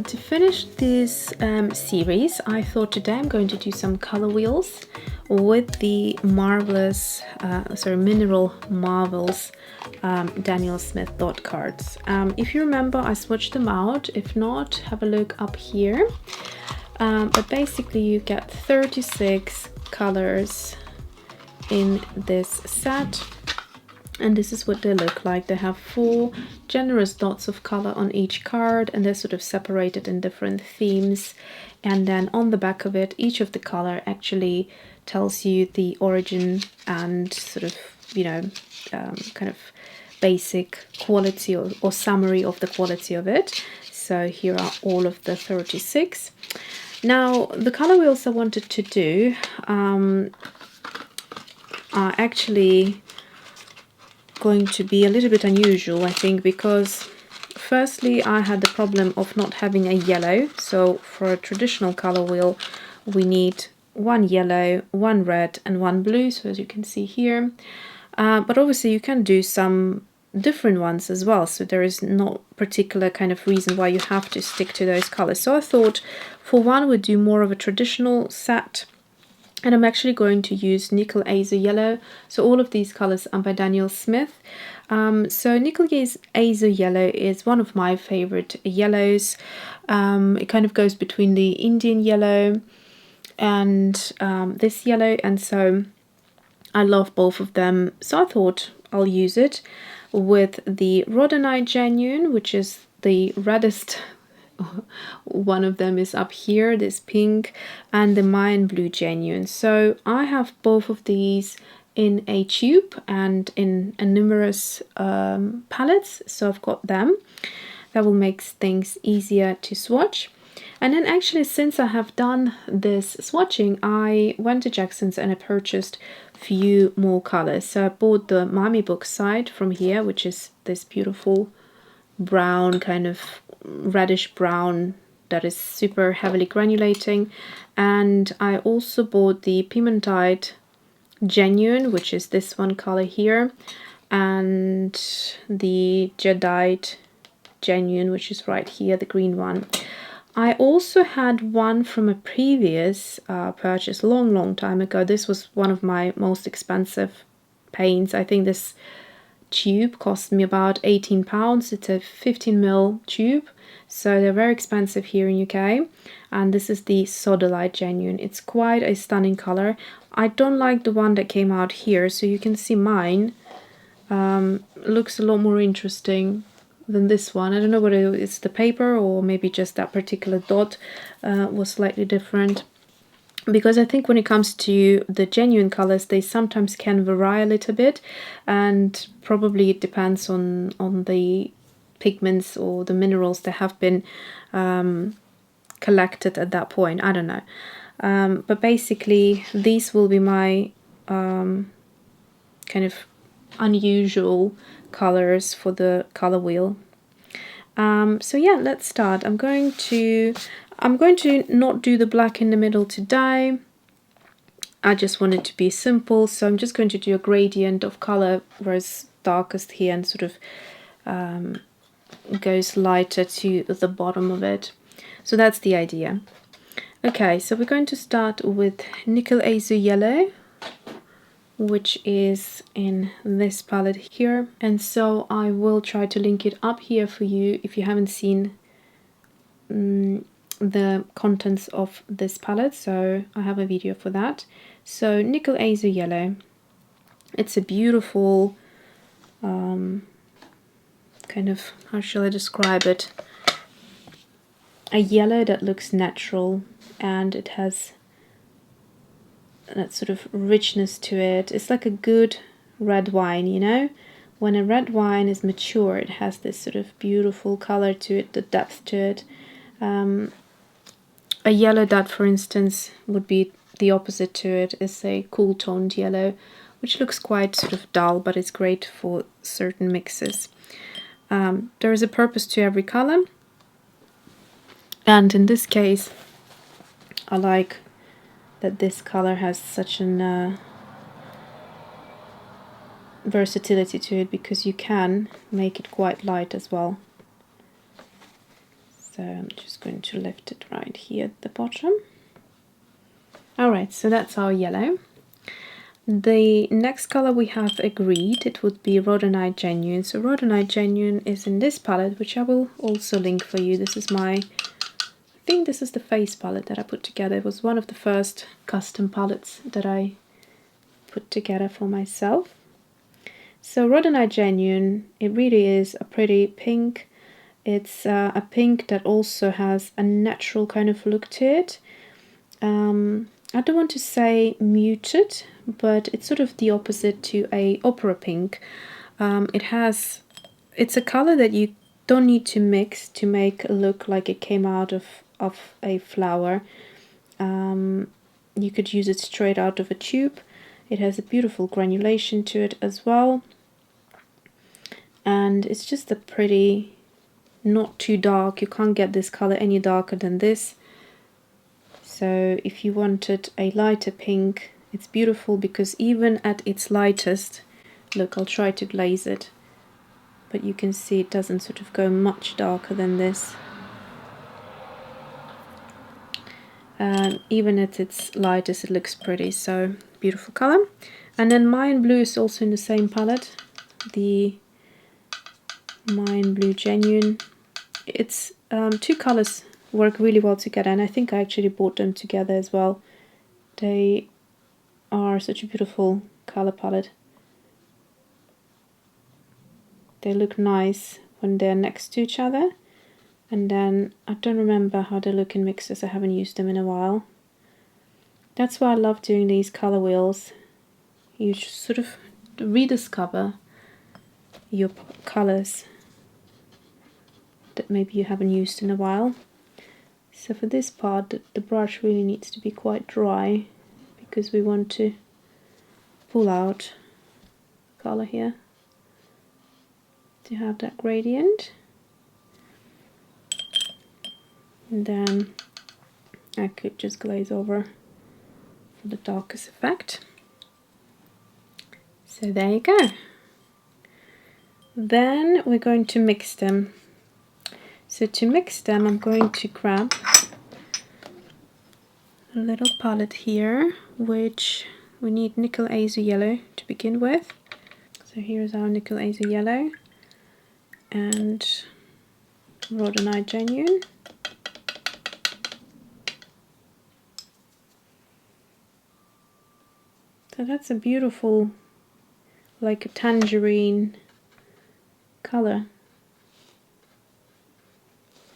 To finish this series, I thought today I'm going to do some color wheels with the marvelous, Mineral Marvels Daniel Smith dot cards. If you remember, I swatched them out. If not, have a look up here. But basically you get 36 colors in this set. And this is what they look like. They have 4 generous dots of color on each card, and they're sort of separated in different themes. And then on the back of it, each of the color actually tells you the origin and sort of, kind of basic quality or summary of the quality of it. So here are all of the 36. Now, the color wheels I wanted to do are actually going to be a little bit unusual, I think, because firstly I had the problem of not having a yellow. So for a traditional color wheel we need 1 yellow, 1 red and 1 blue, so as you can see here, but obviously you can do some different ones as well, so there is no particular kind of reason why you have to stick to those colors. So I thought for one we'd do more of a traditional set. And I'm actually going to use Nickel Azo Yellow. So all of these colors are by Daniel Smith. So Nickel Azo Yellow is one of my favorite yellows. It kind of goes between the Indian yellow and this yellow. And so I love both of them. So I thought I'll use it with the Rhodonite Genuine, which is the reddest. One of them is up here, this pink, and the Mayan Blue Genuine. So I have both of these in a tube and in a numerous palettes, so I've got them. That will make things easier to swatch. And then actually, since I have done this swatching, I went to Jackson's and I purchased a few more colors. So I bought the Miami Book side from here, which is this beautiful brown, kind of reddish brown that is super heavily granulating. And I also bought the Pimentite Genuine, which is this one color here, and the Jadeite Genuine, which is right here, the green one. I also had one from a previous purchase long time ago. This was one of my most expensive paints. I think this tube cost me about £18. It's a 15mm tube, so they're very expensive here in UK. And this is the Sodalite Genuine. It's quite a stunning color. I don't like the one that came out here, so you can see mine looks a lot more interesting than this one. I don't know whether it's the paper or maybe just that particular dot was slightly different. Because I think when it comes to the genuine colors, they sometimes can vary a little bit, and probably it depends on the pigments or the minerals that have been collected at that point. I don't know. But basically, these will be my kind of unusual colors for the color wheel. So yeah, let's start. I'm going to not do the black in the middle today. I just want it to be simple, so I'm just going to do a gradient of color where it's darkest here and sort of goes lighter to the bottom of it. So that's the idea. Okay, so we're going to start with Nickel Azo Yellow, which is in this palette here. And so I will try to link it up here for you if you haven't seen the contents of this palette, so I have a video for that. So Nickel Azo Yellow, it's a beautiful kind of, how shall I describe it, a yellow that looks natural, and it has that sort of richness to it. It's like a good red wine, you know, when a red wine is mature it has this sort of beautiful color to it, the depth to it. A yellow that, for instance, would be the opposite to it, is a cool toned yellow, which looks quite sort of dull, but it's great for certain mixes. There is a purpose to every color, and in this case I like that this color has such an versatility to it, because you can make it quite light as well. So I'm just going to lift it right here at the bottom. Alright, so that's our yellow. The next color we have agreed, it would be Rhodonite Genuine. So Rhodonite Genuine is in this palette, which I will also link for you. This is I think this is the face palette that I put together. It was one of the first custom palettes that I put together for myself. So Rhodonite Genuine, it really is a pretty pink. It's a pink that also has a natural kind of look to it. I don't want to say muted, but it's sort of the opposite to a opera pink. It's a color that you don't need to mix to make it look like it came out of a flower. You could use it straight out of a tube. It has a beautiful granulation to it as well. And it's just a pretty, not too dark. You can't get this color any darker than this. So if you wanted a lighter pink, it's beautiful because even at its lightest, look, I'll try to glaze it, but you can see it doesn't sort of go much darker than this. Even at its lightest, it looks pretty, so beautiful color. And then Mayan Blue is also in the same palette, the Mayan Blue Genuine. It's two colors work really well together, and I think I actually bought them together as well. They are such a beautiful color palette. They look nice when they're next to each other, and then I don't remember how they look in mixers. I haven't used them in a while. That's why I love doing these color wheels. You just sort of rediscover your colors that maybe you haven't used in a while. So for this part, the brush really needs to be quite dry because we want to pull out color here to have that gradient. And then I could just glaze over for the darkest effect. So there you go. Then we're going to mix them. So to mix them, I'm going to grab a little palette here, which we need Nickel Azu Yellow to begin with. So here's our Nickel Azu Yellow and Rhodonite Genuine. So that's a beautiful, like a tangerine color.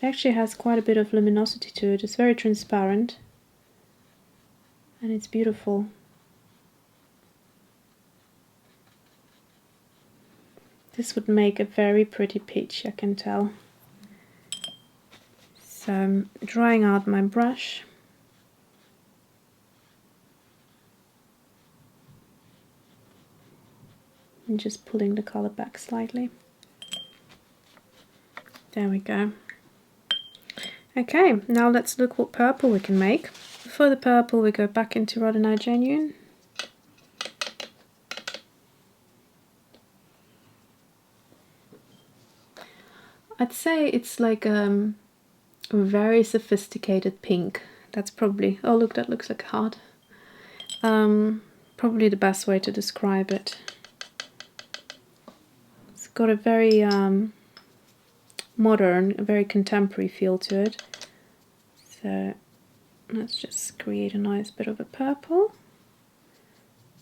It actually has quite a bit of luminosity to it. It's very transparent and it's beautiful. This would make a very pretty peach, I can tell. So I'm drying out my brush. And just pulling the color back slightly. There we go. Okay, now let's look what purple we can make. For the purple, we go back into Rhodonite Genuine. I'd say it's like a very sophisticated pink. That's probably, oh look, that looks like a heart. Probably the best way to describe it. It's got a very modern, a very contemporary feel to it. So let's just create a nice bit of a purple.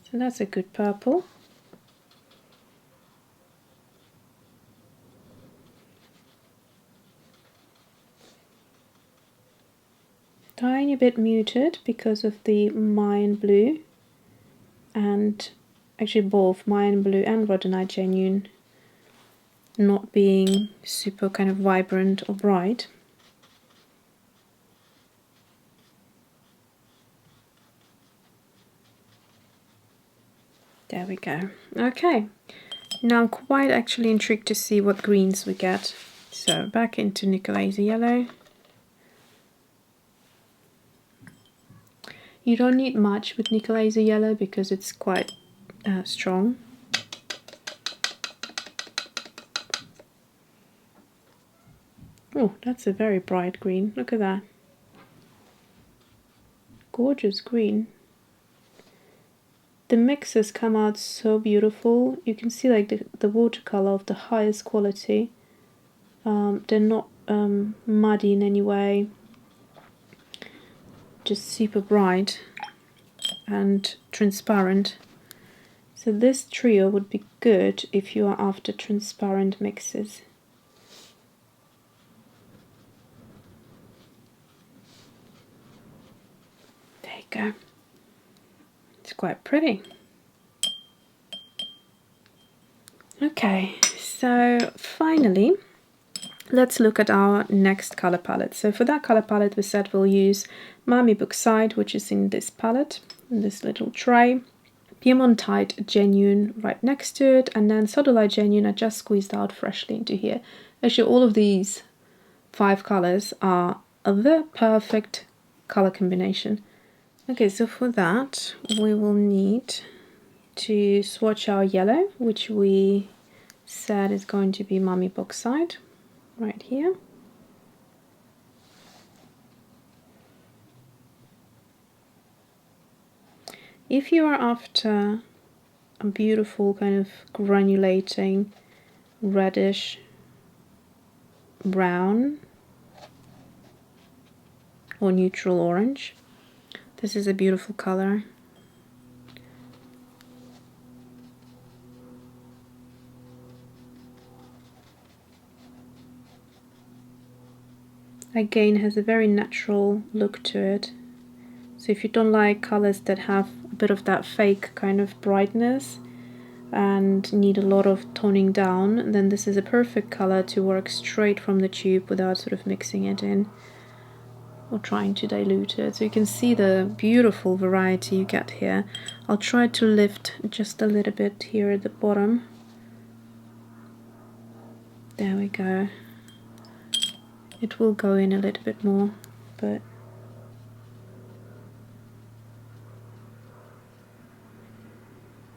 So that's a good purple. Tiny bit muted because of the Mayan Blue, and actually both Mayan Blue and Rhodonite Genuine not being super kind of vibrant or bright. There we go. Okay, now I'm quite actually intrigued to see what greens we get. So back into Nickel Azu Yellow. You don't need much with Nickel Azu Yellow because it's quite strong. Oh, that's a very bright green. Look at that. Gorgeous green. The mixes come out so beautiful. You can see like the watercolor of the highest quality. They're not muddy in any way. Just super bright and transparent. So this trio would be good if you are after transparent mixes. There you go. It's quite pretty. Okay, so finally, let's look at our next color palette. So for that color palette, we said we'll use Mami Bookside, which is in this palette, in this little tray. Piemontite Genuine right next to it, and then Sodalite Genuine I just squeezed out freshly into here. Actually, all of these 5 colors are the perfect color combination. Okay, so for that we will need to swatch our yellow, which we said is going to be Mami Bookside, right here. If you are after a beautiful kind of granulating reddish brown or neutral orange, this is a beautiful color. Again, has a very natural look to it. So if you don't like colors that have a bit of that fake kind of brightness and need a lot of toning down, then this is a perfect color to work straight from the tube without sort of mixing it in or trying to dilute it. So you can see the beautiful variety you get here. I'll try to lift just a little bit here at the bottom. There we go. It will go in a little bit more, but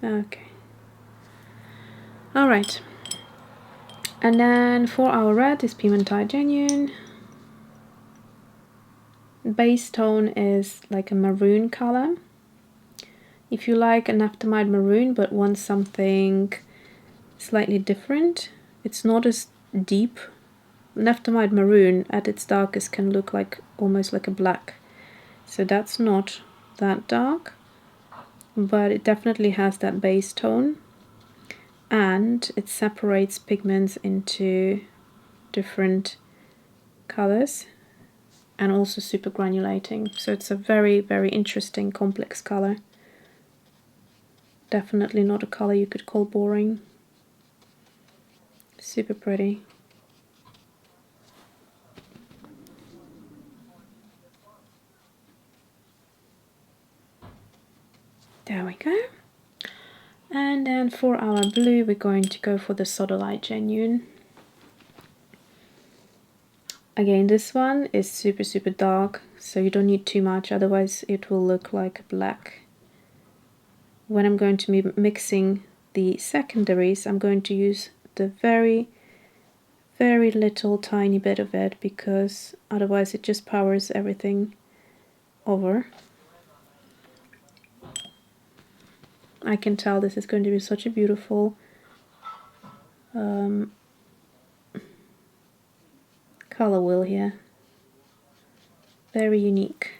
okay. Alright. And then for our red is Piemontite Genuine. Base tone is like a maroon color. If you like a naphthalite maroon but want something slightly different, it's not as deep. Naphthalite maroon at its darkest can look like almost like a black. So that's not that dark, but it definitely has that base tone, and it separates pigments into different colors and also super granulating. So it's a very, very interesting complex color. Definitely not a color you could call boring. Super pretty. There we go. And then for our blue, we're going to go for the Sodalite Genuine. Again, this one is super, super dark, so you don't need too much, otherwise it will look like black. When I'm going to be mixing the secondaries, I'm going to use the very, very little tiny bit of it, because otherwise it just powers everything over. I can tell this is going to be such a beautiful color wheel here. Very unique.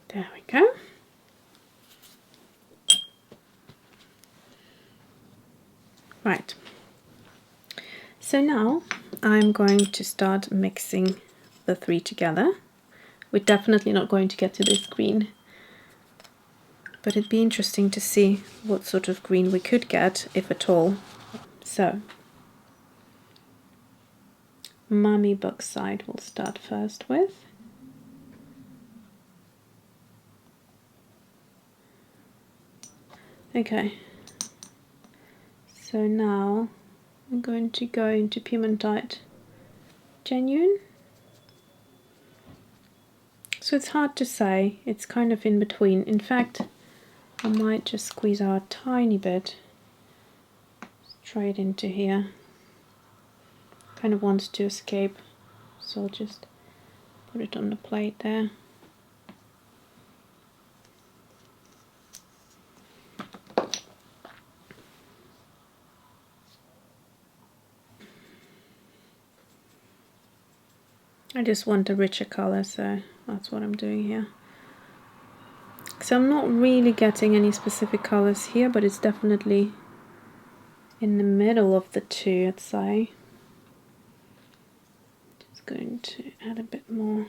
There we go. Right. So now I'm going to start mixing the 3 together. We're definitely not going to get to this green, but it'd be interesting to see what sort of green we could get, if at all. So, Mami Bookside we'll start first with. Okay, so now I'm going to go into Piemontite Genuine. So it's hard to say, it's kind of in between. In fact, I might just squeeze out a tiny bit straight into here. Kind of wants to escape, so I'll just put it on the plate there. I just want a richer color, so that's what I'm doing here. So I'm not really getting any specific colors here, but it's definitely in the middle of the two, I'd say. Just going to add a bit more.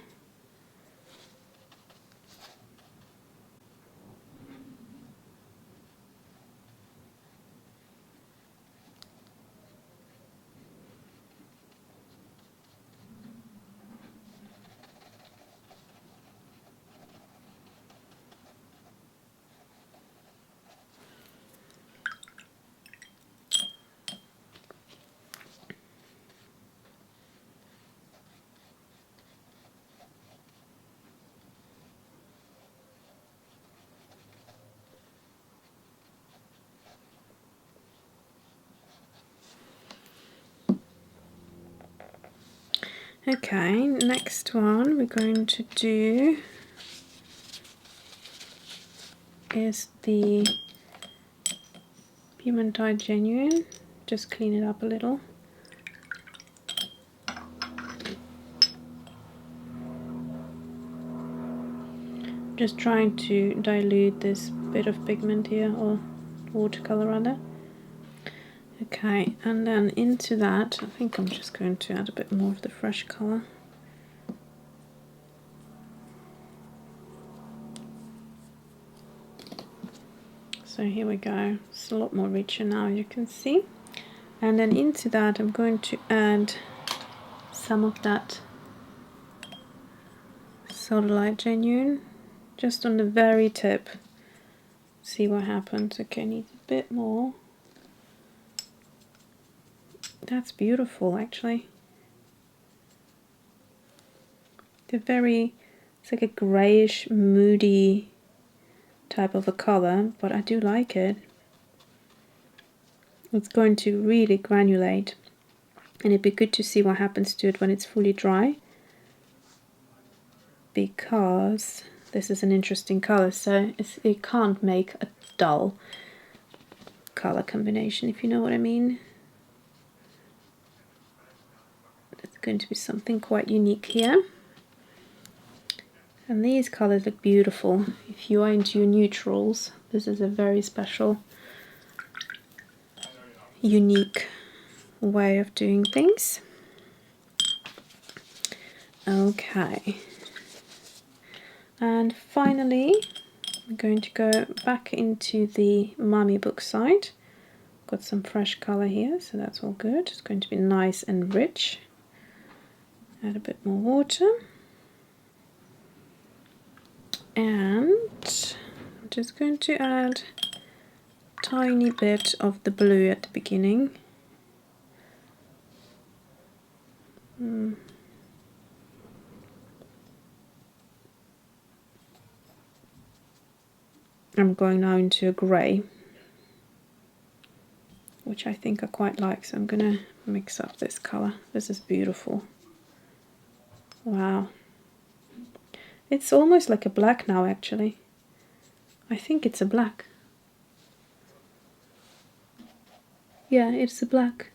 Okay, next one we're going to do is the Piemontite Genuine. Just clean it up a little. Just trying to dilute this bit of pigment here, or watercolor rather. Okay, and then into that, I think I'm just going to add a bit more of the fresh color. So here we go, it's a lot more richer now, you can see. And then into that I'm going to add some of that Silverline Genuine, just on the very tip. See what happens. Okay, need a bit more. That's beautiful, actually. It's like a grayish, moody type of a color, but I do like it. It's going to really granulate, and it'd be good to see what happens to it when it's fully dry, because this is an interesting color, so it can't make a dull color combination, if you know what I mean. It's going to be something quite unique here. And these colors look beautiful. If you are into your neutrals, this is a very special, unique way of doing things. Okay. And finally, I'm going to go back into the Mummy book side. Got some fresh color here, so that's all good. It's going to be nice and rich. Add a bit more water. And I'm just going to add a tiny bit of the blue at the beginning. I'm going now into a grey, which I think I quite like, so I'm going to mix up this colour. This is beautiful. Wow. It's almost like a black now, actually. I think it's a black. Yeah, it's a black.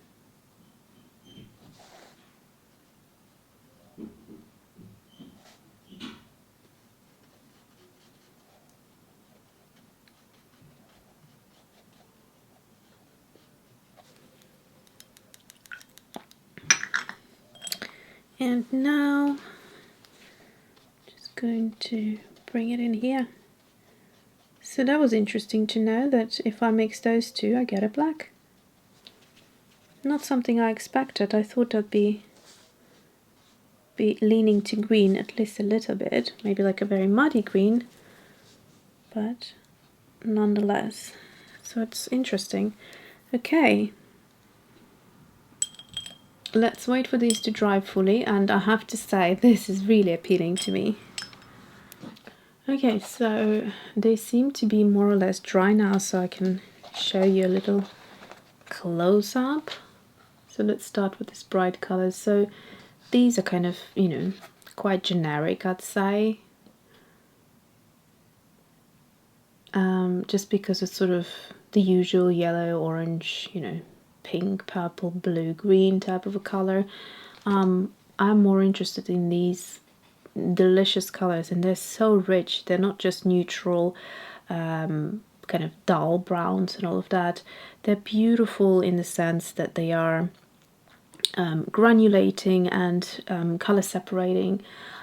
And now, just going to bring it in here. So that was interesting to know that if I mix those two, I get a black. Not something I expected. I thought I'd be leaning to green at least a little bit, maybe like a very muddy green, but nonetheless. So it's interesting. Okay. Let's wait for these to dry fully, and I have to say this is really appealing to me. Okay, so they seem to be more or less dry now, so I can show you a little close-up. So let's start with this bright colors. So these are kind of, you know, quite generic, I'd say. Just because it's sort of the usual yellow, orange, you know, pink, purple, blue, green type of a color. I'm more interested in these delicious colors, and they're so rich. They're not just neutral, kind of dull browns and all of that. They're beautiful in the sense that they are granulating and color separating.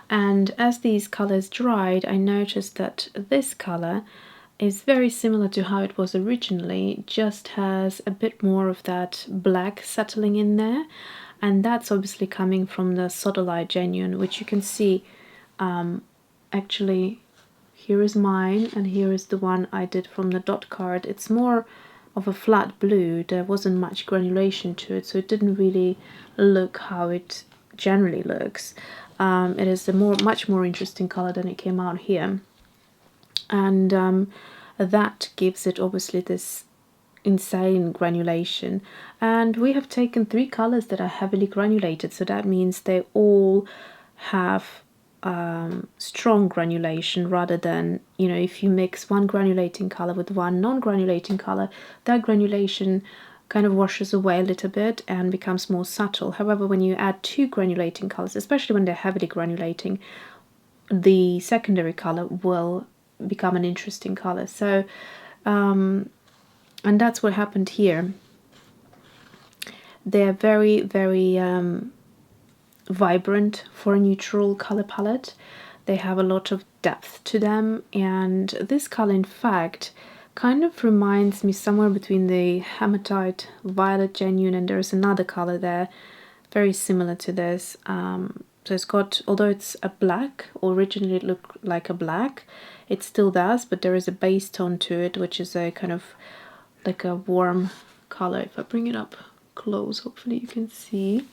And as these colors dried, I noticed that this color is very similar to how it was originally, just has a bit more of that black settling in there, and that's obviously coming from the Sodalite Genuine, which you can see. Actually, here is mine, and here is the one I did from the dot card. It's more of a flat blue. There wasn't much granulation to it, so it didn't really look how it generally looks. It is a much more interesting color than it came out here, and that gives it obviously this insane granulation. And we have taken 3 colors that are heavily granulated, so that means they all have strong granulation, rather than, you know, if you mix one granulating color with one non-granulating color, that granulation kind of washes away a little bit and becomes more subtle. However, when you add 2 granulating colors, especially when they're heavily granulating, the secondary color will become an interesting color. So and that's what happened here. They're very, very vibrant for a neutral color palette. They have a lot of depth to them, and this color in fact kind of reminds me somewhere between the Hematite Violet Genuine, and there's another color there very similar to this. So it's got, although it's a black, originally it looked like a black, it still does, but there is a base tone to it, which is a kind of like a warm color. If I bring it up close, hopefully you can see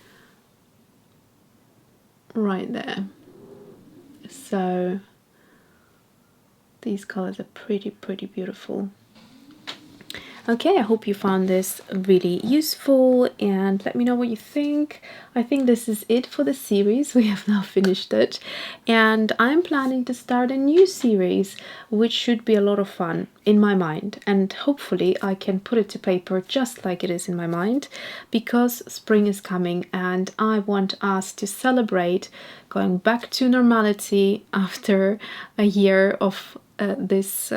right there. So these colors are pretty beautiful. Okay, I hope you found this really useful, and let me know what you think. I think this is it for the series. We have now finished it, and I'm planning to start a new series, which should be a lot of fun in my mind, and hopefully I can put it to paper just like it is in my mind, because spring is coming and I want us to celebrate going back to normality after a year of this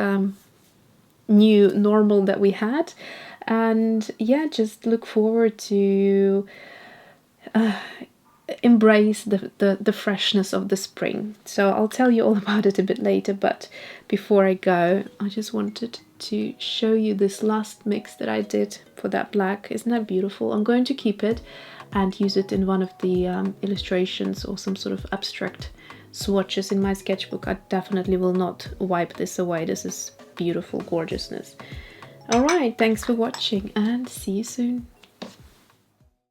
new normal that we had. And yeah, just look forward to embrace the freshness of the spring. So I'll tell you all about it a bit later, but before I go, I just wanted to show you this last mix that I did for that black. Isn't that beautiful? I'm going to keep it and use it in one of the illustrations or some sort of abstract swatches in my sketchbook. I definitely will not wipe this away. This is beautiful gorgeousness. All right, thanks for watching and see you soon.